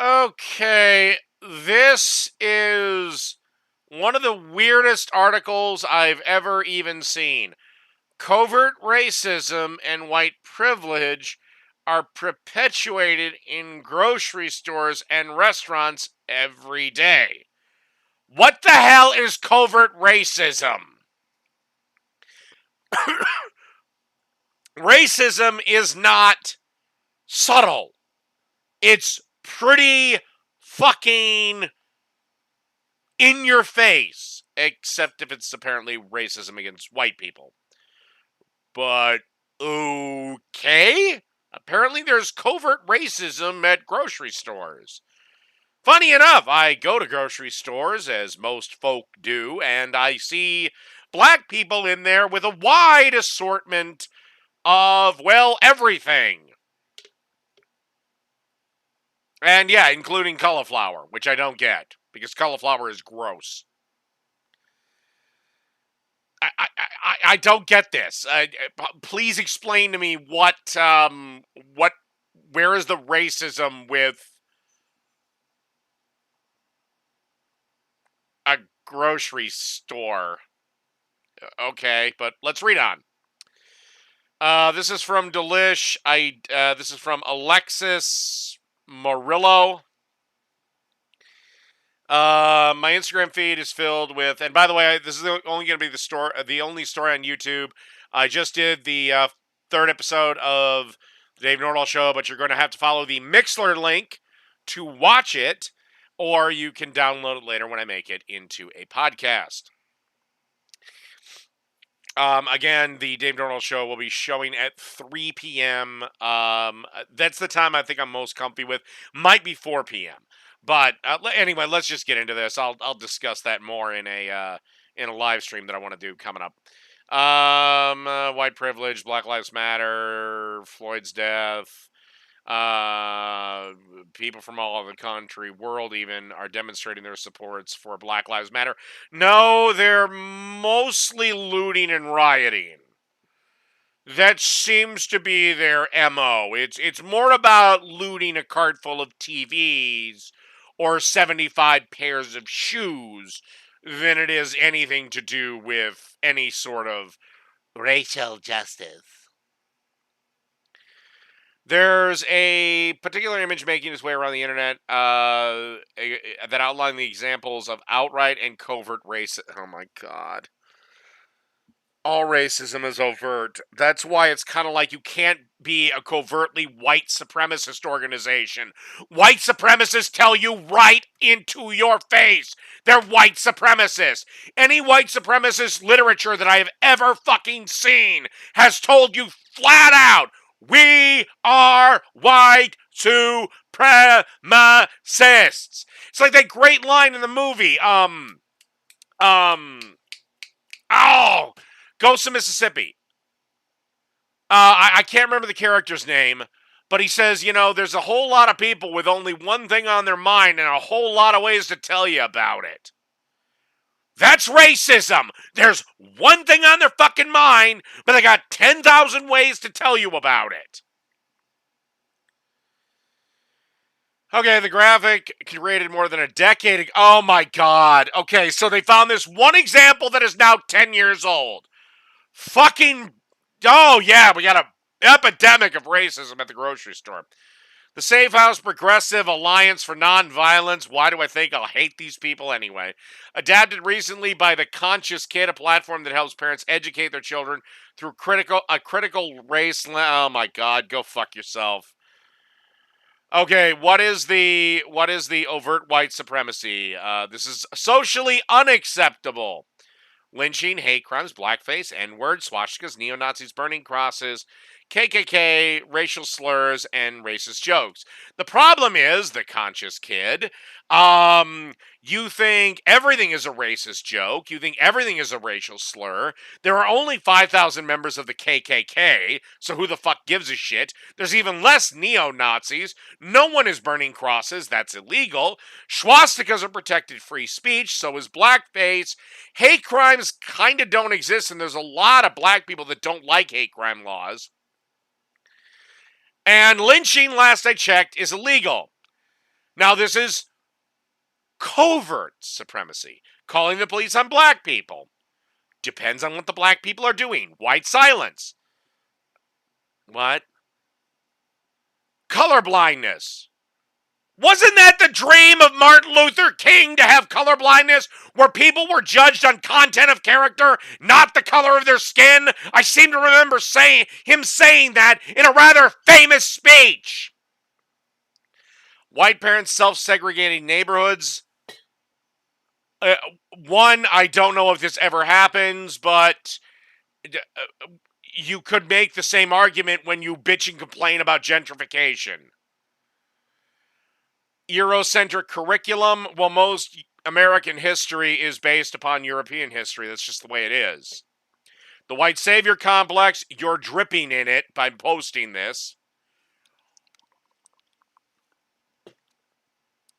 Okay, this is one of the weirdest articles I've ever even seen. Covert racism and white privilege are perpetuated in grocery stores and restaurants every day. What the hell is covert racism? Racism is not subtle. It's pretty fucking in your face, except if it's apparently racism against white people. But okay. Apparently, there's covert racism at grocery stores. Funny enough, I go to grocery stores, as most folk do, and I see black people in there with a wide assortment of, well, everything. And yeah, including cauliflower, which I don't get, because cauliflower is gross. I don't get this. Please explain to me where is the racism with a grocery store? Okay, but let's read on. This is from Delish. This is from Alexis Morillo. My Instagram feed is filled with, and by the way, this is only going to be the only story on YouTube. I just did the third episode of the Dave Nordahl Show, but you're going to have to follow the Mixler link to watch it, or you can download it later when I make it into a podcast. Again, the Dave Nordahl Show will be showing at 3 p.m. That's the time I think I'm most comfy with. Might be 4 p.m. But anyway, let's just get into this. I'll discuss that more in a live stream that I want to do coming up. White privilege, Black Lives Matter, Floyd's death. People from all over the country, world even, are demonstrating their supports for Black Lives Matter. No, they're mostly looting and rioting. That seems to be their MO. It's more about looting a cart full of TVs or 75 pairs of shoes than it is anything to do with any sort of racial justice. There's a particular image making its way around the internet that outline the examples of outright and covert racism. Oh my god. All racism is overt. That's why it's kind of like you can't be a covertly white supremacist organization. White supremacists tell you right into your face they're white supremacists. Any white supremacist literature that I have ever fucking seen has told you flat out, we are white supremacists. It's like that great line in the movie, Ghost of Mississippi. I can't remember the character's name, but he says, there's a whole lot of people with only one thing on their mind and a whole lot of ways to tell you about it. That's racism. There's one thing on their fucking mind, but they got 10,000 ways to tell you about it. Okay, the graphic created more than a decade ago. Oh my god. Okay, so they found this one example that is now 10 years old. Fucking. Oh yeah, we got an epidemic of racism at the grocery store. The Safe House Progressive Alliance for Nonviolence. Why do I think I'll hate these people anyway? Adapted recently by The Conscious Kid, a platform that helps parents educate their children through a critical race. Oh my god, go fuck yourself. Okay, what is the overt white supremacy? This is socially unacceptable. Lynching, hate crimes, blackface, N-word, swastikas, neo-Nazis, burning crosses, KKK, racial slurs, and racist jokes. The problem is, the conscious kid, you think everything is a racist joke. You think everything is a racial slur. There are only 5,000 members of the KKK, so who the fuck gives a shit? There's even less neo-Nazis. No one is burning crosses. That's illegal. Swastikas are protected free speech, so is blackface. Hate crimes kind of don't exist, and there's a lot of black people that don't like hate crime laws. And lynching, last I checked, is illegal. Now, this is covert supremacy. Calling the police on black people. Depends on what the black people are doing. White silence. What? Colorblindness. Wasn't that the dream of Martin Luther King to have colorblindness, where people were judged on content of character, not the color of their skin? I seem to remember him saying that in a rather famous speech. White parents self-segregating neighborhoods. One, I don't know if this ever happens, but you could make the same argument when you bitch and complain about gentrification. Eurocentric curriculum. Well, most American history is based upon European history. That's just the way it is. The white savior complex. You're dripping in it by posting this.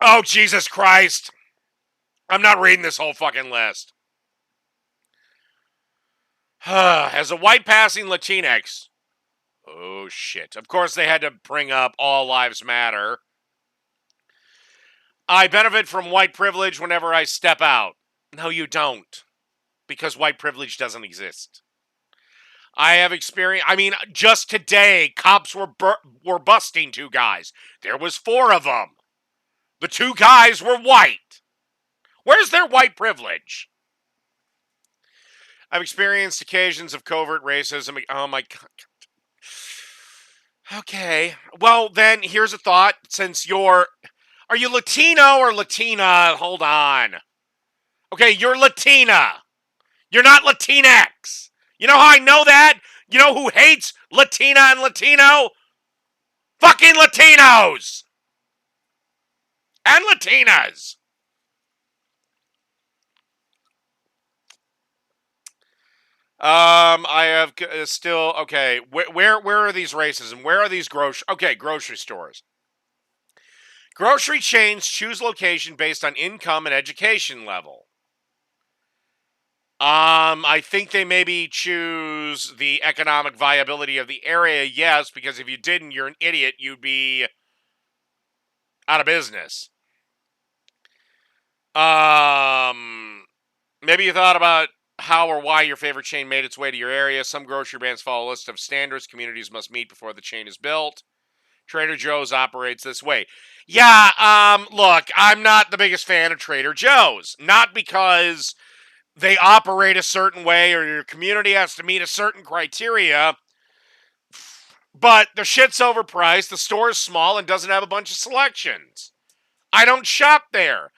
Oh, Jesus Christ. I'm not reading this whole fucking list. As a white passing Latinx. Oh, shit. Of course, they had to bring up All Lives Matter. I benefit from white privilege whenever I step out. No, you don't. Because white privilege doesn't exist. I have experience. I mean, just today, cops were busting 2 guys. There was 4 of them. The 2 guys were white. Where's their white privilege? I've experienced occasions of covert racism. Oh my God. Okay. Well, then, here's a thought. Since are you Latino or Latina? Hold on. Okay, you're Latina. You're not Latinx. You know how I know that? You know who hates Latina and Latino? Fucking Latinos! And Latinas! I have still... Okay, where are these races and where are these grocery stores. Grocery chains choose location based on income and education level. I think they maybe choose the economic viability of the area, yes, because if you didn't, you're an idiot. You'd be out of business. Maybe you thought about how or why your favorite chain made its way to your area. Some grocery brands follow a list of standards communities must meet before the chain is built. Trader Joe's operates this way. Yeah, look, I'm not the biggest fan of Trader Joe's. Not because they operate a certain way or your community has to meet a certain criteria, but the shit's overpriced, the store is small, and doesn't have a bunch of selections. I don't shop there.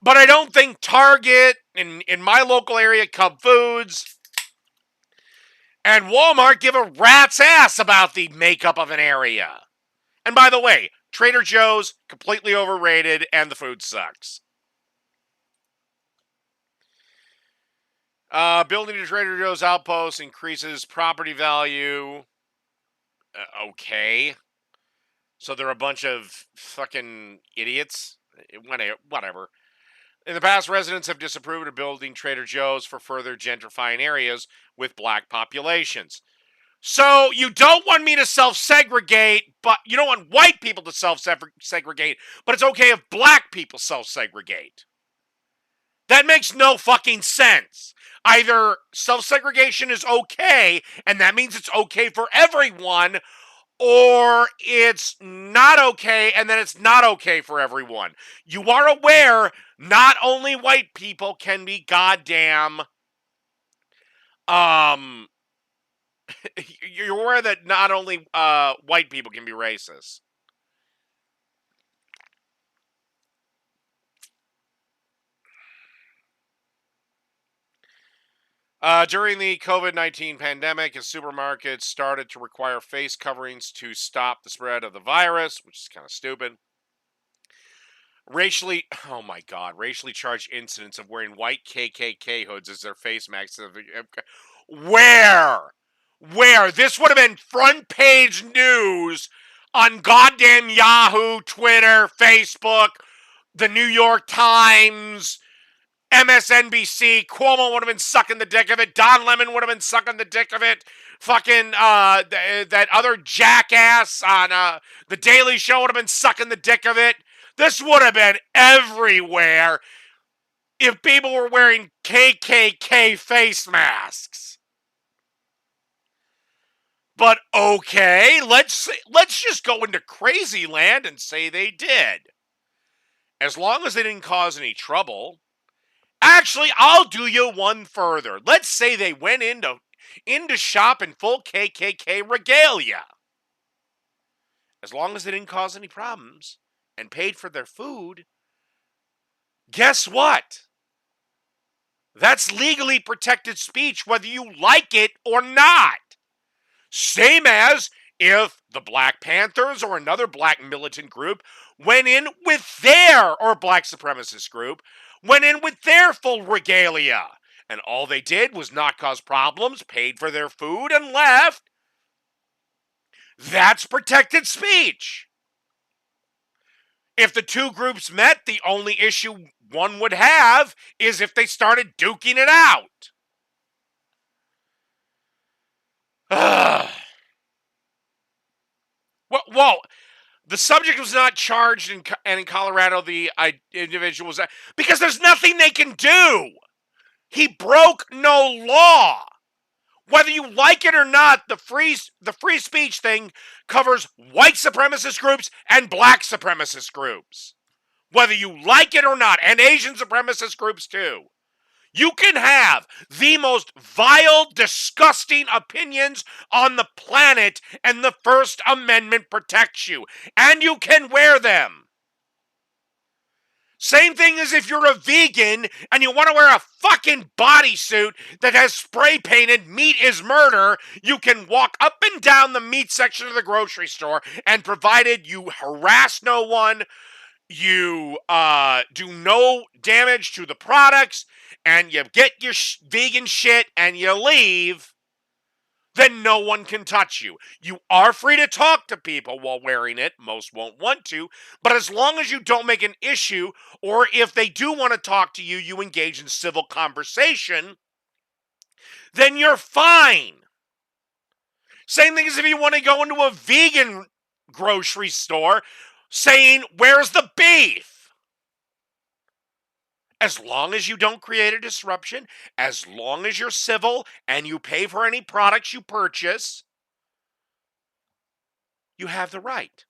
But I don't think Target, in my local area, Cub Foods, and Walmart give a rat's ass about the makeup of an area. And by the way, Trader Joe's, completely overrated, and the food sucks. Building a Trader Joe's outpost increases property value. Okay. So they're a bunch of fucking idiots. Whatever. In the past, residents have disapproved of building Trader Joe's for further gentrifying areas with black populations. So you don't want me to self-segregate, but you don't want white people to self-segregate, but it's okay if black people self-segregate. That makes no fucking sense. Either self-segregation is okay, and that means it's okay for everyone, or it's not okay, and then it's not okay for everyone. You are aware not only white people can be goddamn... You're aware that not only white people can be racist. During the COVID-19 pandemic, as supermarkets started to require face coverings to stop the spread of the virus, which is kind of stupid. Racially charged incidents of wearing white KKK hoods as their face masks. Where? This would have been front page news on goddamn Yahoo, Twitter, Facebook, the New York Times, MSNBC. Cuomo would have been sucking the dick of it. Don Lemon would have been sucking the dick of it. Fucking that other jackass on the Daily Show would have been sucking the dick of it. This would have been everywhere if people were wearing KKK face masks. But okay, let's just go into crazy land and say they did. As long as they didn't cause any trouble. Actually, I'll do you one further. Let's say they went into shop in full KKK regalia. As long as they didn't cause any problems and paid for their food, guess what? That's legally protected speech whether you like it or not. Same as if the Black Panthers or another black militant group went in with their, or black supremacist group, went in with their full regalia. And all they did was not cause problems, paid for their food, and left. That's protected speech. If the two groups met, the only issue one would have is if they started duking it out. Well, the subject was not charged, and in Colorado, the individual was... Because there's nothing they can do. He broke no law. Whether you like it or not, the free speech thing covers white supremacist groups and black supremacist groups. Whether you like it or not, and Asian supremacist groups too. You can have the most vile, disgusting opinions on the planet, and the First Amendment protects you. And you can wear them. Same thing as if you're a vegan and you want to wear a fucking bodysuit that has spray painted "meat is murder." You can walk up and down the meat section of the grocery store, and provided you harass no one, you do no damage to the products, and you get your vegan shit and you leave, then no one can touch you. You are free to talk to people while wearing it. Most won't want to. But as long as you don't make an issue, or if they do want to talk to you, you engage in civil conversation, then you're fine. Same thing as if you want to go into a vegan grocery store saying, "Where's the beef?" As long as you don't create a disruption, as long as you're civil and you pay for any products you purchase, you have the right.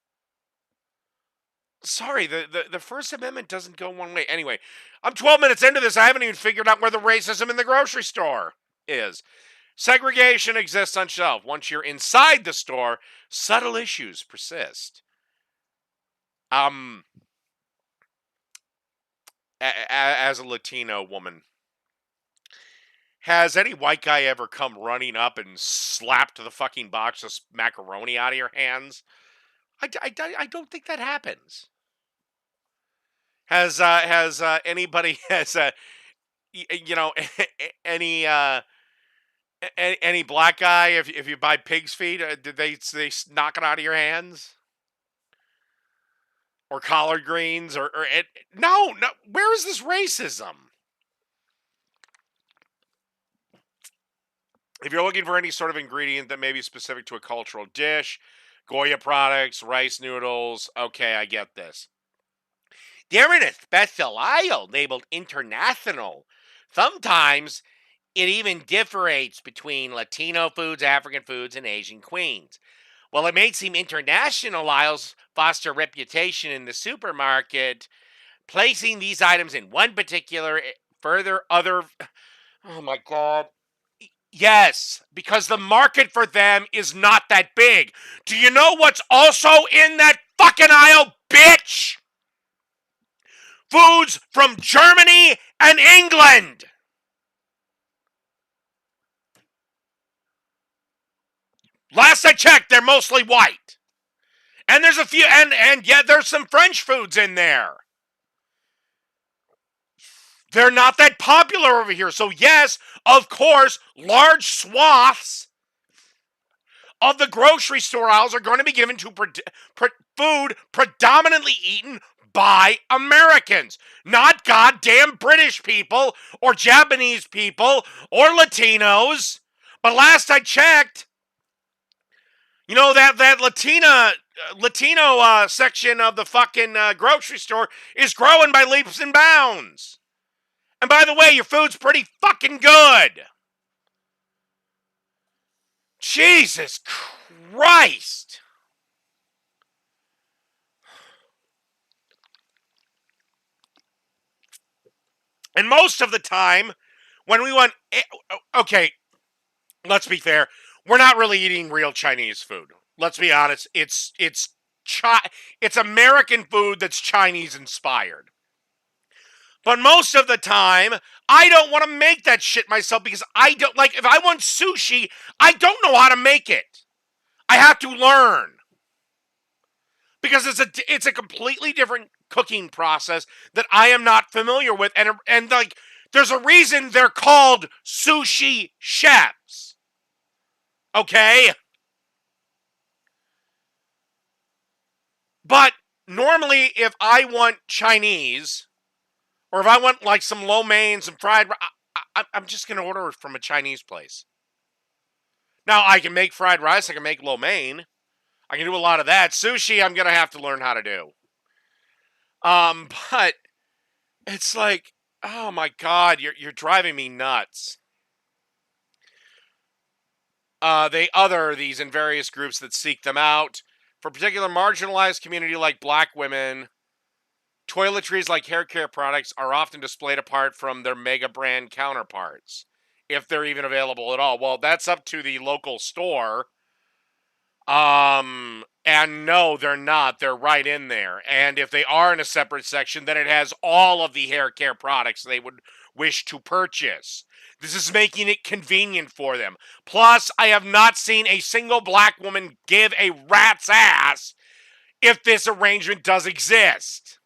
Sorry, the First Amendment doesn't go one way. Anyway, I'm 12 minutes into this. I haven't even figured out where the racism in the grocery store is. Segregation exists on shelf. Once you're inside the store, subtle issues persist. As a Latino woman, has any white guy ever come running up and slapped the fucking box of macaroni out of your hands? I don't think that happens. Has anybody any black guy, if you buy pig's feet, did they knock it out of your hands? Or collard greens, or no. Where is this racism? If you're looking for any sort of ingredient that may be specific to a cultural dish, Goya products, rice noodles, okay, I get this. They're in a special aisle labeled international. Sometimes it even differentiates between Latino foods, African foods, and Asian cuisines. While it may seem international aisles foster reputation in the supermarket, placing these items in one particular further other... Oh my God. Yes, because the market for them is not that big. Do you know what's also in that fucking aisle, bitch? Foods from Germany and England. Last I checked, they're mostly white. And there's a few, and yeah, there's some French foods in there. They're not that popular over here. So yes, of course, large swaths of the grocery store aisles are going to be given to food predominantly eaten by Americans, not goddamn British people or Japanese people or Latinos. But last I checked, you know, that Latina Latino section of the fucking grocery store is growing by leaps and bounds. And by the way, your food's pretty fucking good. Jesus Christ. And most of the time, when we went, okay, let's be fair, we're not really eating real Chinese food. Let's be honest, it's American food that's Chinese inspired. But most of the time, I don't want to make that shit myself because I don't like if I want sushi, I don't know how to make it. I have to learn. Because it's a completely different cooking process that I am not familiar with, and like there's a reason they're called sushi chefs. Okay? But normally if I want Chinese or if I want like some lo mein, some fried I'm just going to order it from a Chinese place. Now I can make fried rice, I can make lo mein. I can do a lot of that. Sushi, I'm gonna have to learn how to do. But it's like, oh my god, you're driving me nuts. They other these in various groups that seek them out. For particular marginalized community like black women, toiletries like hair care products are often displayed apart from their mega brand counterparts, if they're even available at all. Well, that's up to the local store. And no, they're not. They're right in there. And if they are in a separate section, then it has all of the hair care products they would wish to purchase. This is making it convenient for them. Plus, I have not seen a single black woman give a rat's ass if this arrangement does exist.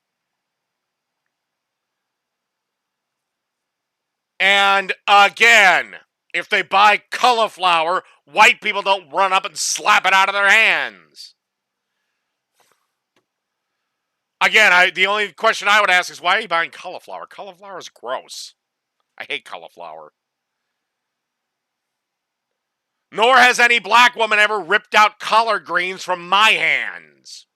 And again, if they buy cauliflower, white people don't run up and slap it out of their hands. Again, the only question I would ask is, why are you buying cauliflower? Cauliflower is gross. I hate cauliflower. Nor has any black woman ever ripped out collard greens from my hands.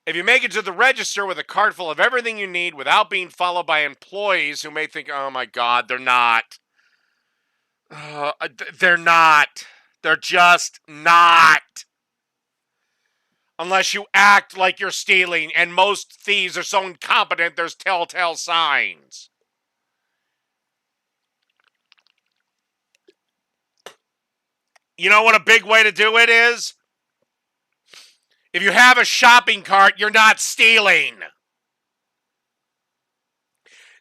If you make it to the register with a cart full of everything you need without being followed by employees who may think, oh my god, they're not. They're not. They're just not. Unless you act like you're stealing, and most thieves are so incompetent there's telltale signs. You know what a big way to do it is? If you have a shopping cart, you're not stealing.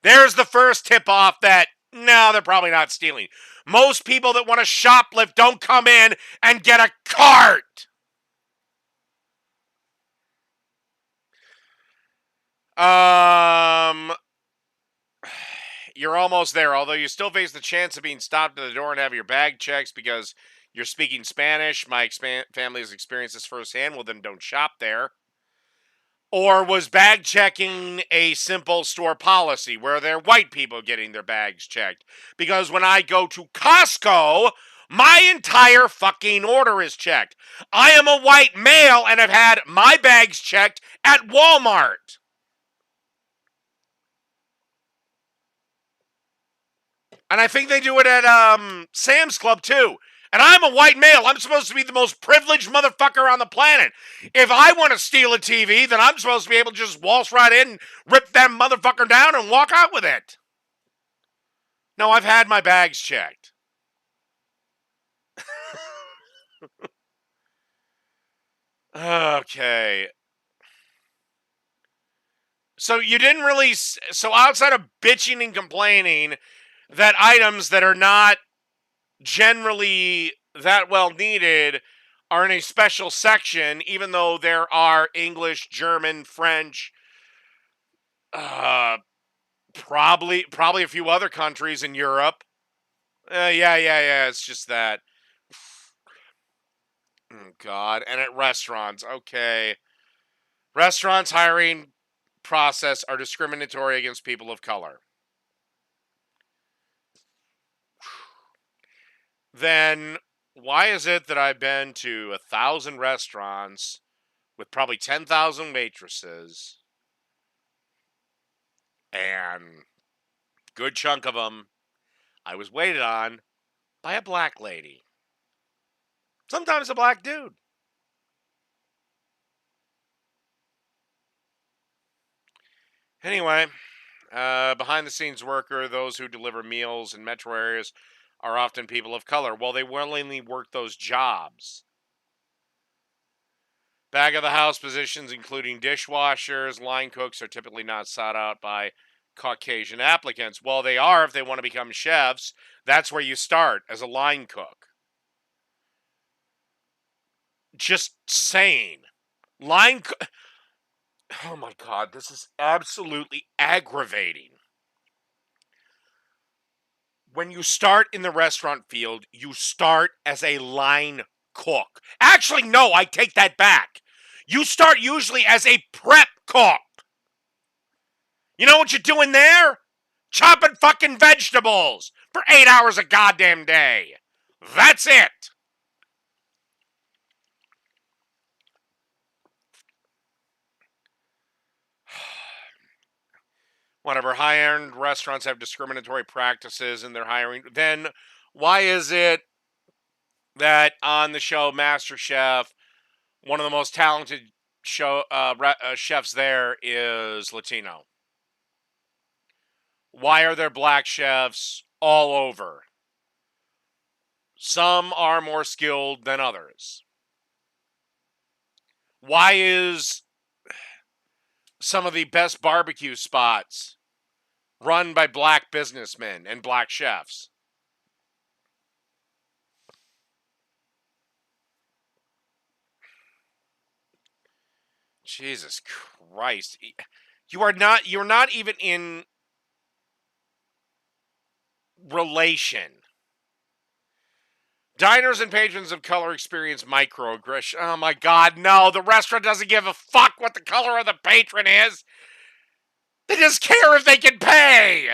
There's the first tip off that, no, they're probably not stealing. Most people that want to shoplift don't come in and get a cart. You're almost there, although you still face the chance of being stopped at the door and have your bag checked because you're speaking Spanish. My family has experienced this firsthand. Well, then don't shop there. Or was bag checking a simple store policy where they're white people getting their bags checked? Because when I go to Costco, my entire fucking order is checked. I am a white male and have had my bags checked at Walmart. And I think they do it at Sam's Club too. And I'm a white male. I'm supposed to be the most privileged motherfucker on the planet. If I want to steal a TV, then I'm supposed to be able to just waltz right in, rip that motherfucker down, and walk out with it. No, I've had my bags checked. Okay. So you didn't really... So outside of bitching and complaining that items that are not generally that well needed are in a special section, even though there are English, German, French, probably a few other countries in Europe. Yeah. It's just that. Oh, God. And at restaurants, okay. Restaurants hiring process are discriminatory against people of color. Then why is it that I've been to 1,000 restaurants with probably 10,000 waitresses, and good chunk of them I was waited on by a black lady, sometimes a black dude. Anyway, behind the scenes worker, those who deliver meals in metro areas are often people of color. Well, they willingly work those jobs. Back of the house positions, including dishwashers, line cooks, are typically not sought out by Caucasian applicants. Well, they are if they want to become chefs. That's where you start, as a line cook. Just saying. Line co- Oh my god, this is absolutely aggravating. When you start in the restaurant field, you start as a line cook. Actually, no, I take that back. You start usually as a prep cook. You know what you're doing there? Chopping fucking vegetables for 8 hours a goddamn day. That's it. Whatever, high-end restaurants have discriminatory practices in their hiring. Then why is it that on the show MasterChef, one of the most talented chefs there is Latino? Why are there black chefs all over? Some are more skilled than others. Why is some of the best barbecue spots run by black businessmen and black chefs? Jesus Christ. You're not even in relation. Diners and patrons of color experience microaggression. Oh my god, no, the restaurant doesn't give a fuck what the color of the patron is. They just care if they can pay.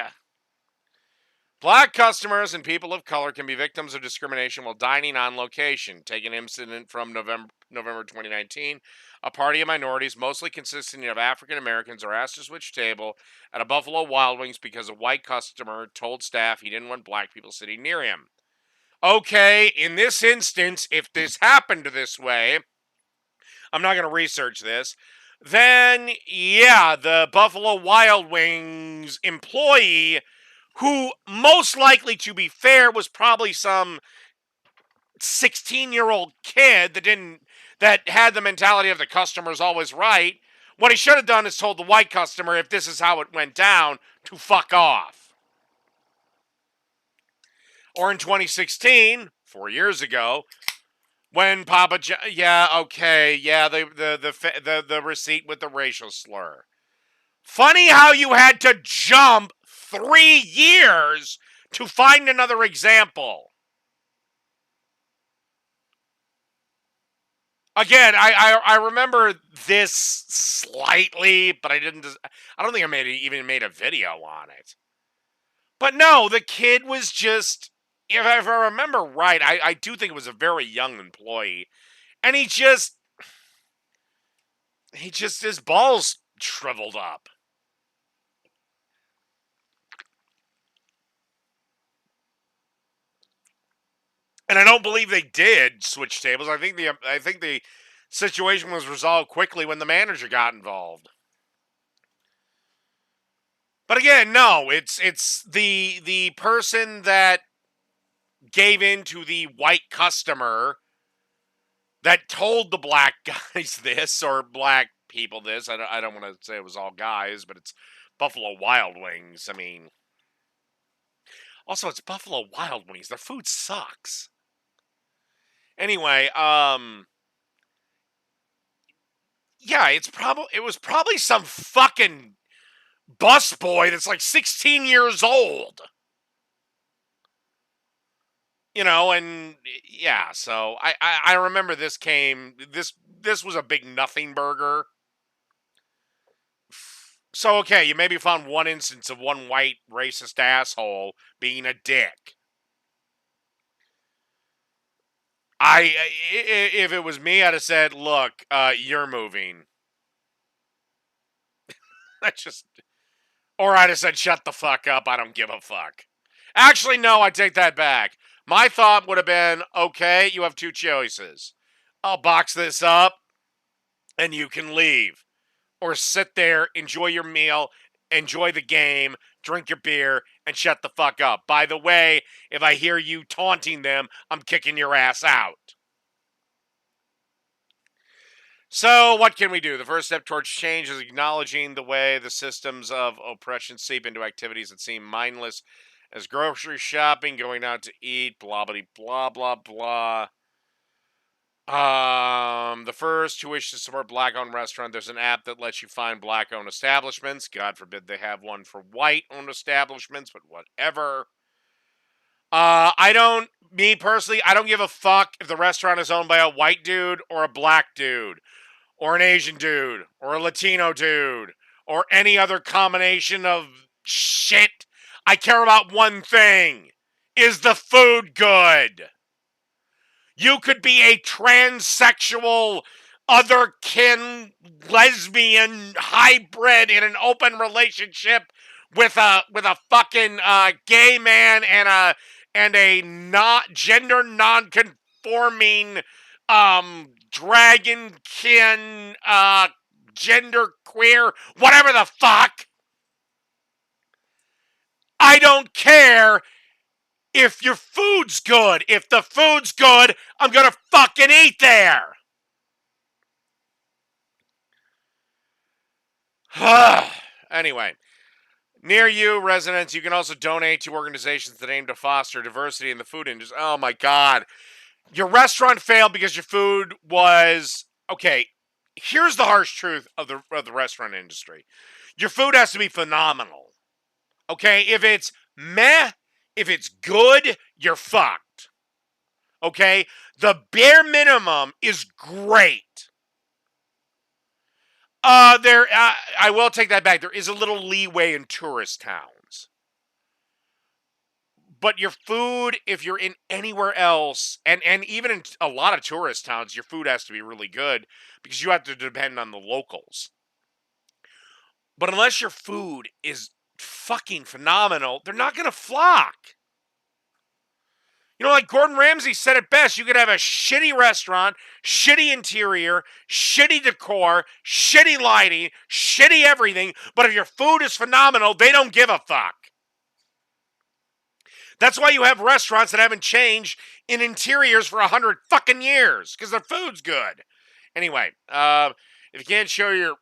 Black customers and people of color can be victims of discrimination while dining on location. Take an incident from November 2019. A party of minorities, mostly consisting of African Americans, are asked to switch table at a Buffalo Wild Wings because a white customer told staff he didn't want black people sitting near him. Okay, in this instance, if this happened this way, I'm not going to research this, then yeah, the Buffalo Wild Wings employee, who most likely, to be fair, was probably some 16-year-old kid that had the mentality of the customer's always right. What he should have done is told the white customer, if this is how it went down, to fuck off. Or in 2016, 4 years ago, when Papa John, yeah, okay, yeah, the receipt with the racial slur. Funny how you had to jump 3 years to find another example. Again, I remember this slightly, but I didn't. I don't think I even made a video on it. But no, the kid was just. If I remember right, I do think it was a very young employee, and he just his balls shriveled up. And I don't believe they did switch tables. I think the situation was resolved quickly when the manager got involved. But again, no, it's the person that gave in to the white customer that told the black guys this, or black people this. I don't want to say it was all guys, but it's Buffalo Wild Wings. I mean, also it's Buffalo Wild Wings. Their food sucks. Anyway, yeah, it was probably some fucking busboy that's like 16 years old. And yeah, so I remember this was a big nothing burger. So okay, you maybe found one instance of one white racist asshole being a dick. If it was me, I'd have said, "Look, you're moving." That's just, or I'd have said, "Shut the fuck up. I don't give a fuck." Actually, no, I take that back. My thought would have been, "Okay, you have two choices. I'll box this up, and you can leave, or sit there, enjoy your meal, enjoy the game, drink your beer, and shut the fuck up. By the way, if I hear you taunting them, I'm kicking your ass out." So, what can we do? The first step towards change is acknowledging the way the systems of oppression seep into activities that seem mindless, as grocery shopping, going out to eat, blah blah blah blah blah. The first who wish to support black-owned restaurant, there's an app that lets you find black-owned establishments. God forbid they have one for white-owned establishments, but whatever. I don't, me personally, I don't give a fuck if the restaurant is owned by a white dude or a black dude, or an Asian dude, or a Latino dude, or any other combination of shit. I care about one thing. Is the food good? You could be a transsexual, other kin, lesbian hybrid in an open relationship with a fucking gay man and a not gender non-conforming dragon kin gender queer whatever the fuck. I don't care if your food's good. If the food's good, I'm gonna fucking eat there. Anyway, near you, residents, you can also donate to organizations that aim to foster diversity in the food industry. Oh my god. Your restaurant failed because your food was okay. Here's the harsh truth of the restaurant industry. Your food has to be phenomenal. Okay? If it's meh, if it's good, you're fucked. Okay? The bare minimum is great. I will take that back. There is a little leeway in tourist towns. But your food, if you're in anywhere else, and even in a lot of tourist towns, your food has to be really good because you have to depend on the locals. But unless your food is fucking phenomenal, they're not going to flock. You know, like Gordon Ramsay said it best, you could have a shitty restaurant, shitty interior, shitty decor, shitty lighting, shitty everything, but if your food is phenomenal, they don't give a fuck. That's why you have restaurants that haven't changed in interiors for 100 fucking years, because their food's good. Anyway, if you can't show your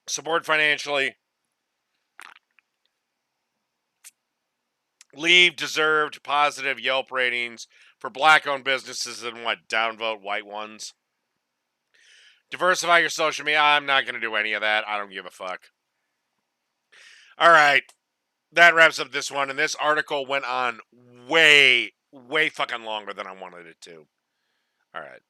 support financially, leave deserved positive Yelp ratings for black-owned businesses and downvote white ones. Diversify your social media. I'm not going to do any of that. I don't give a fuck. All right. That wraps up this one. And this article went on way, way fucking longer than I wanted it to. All right.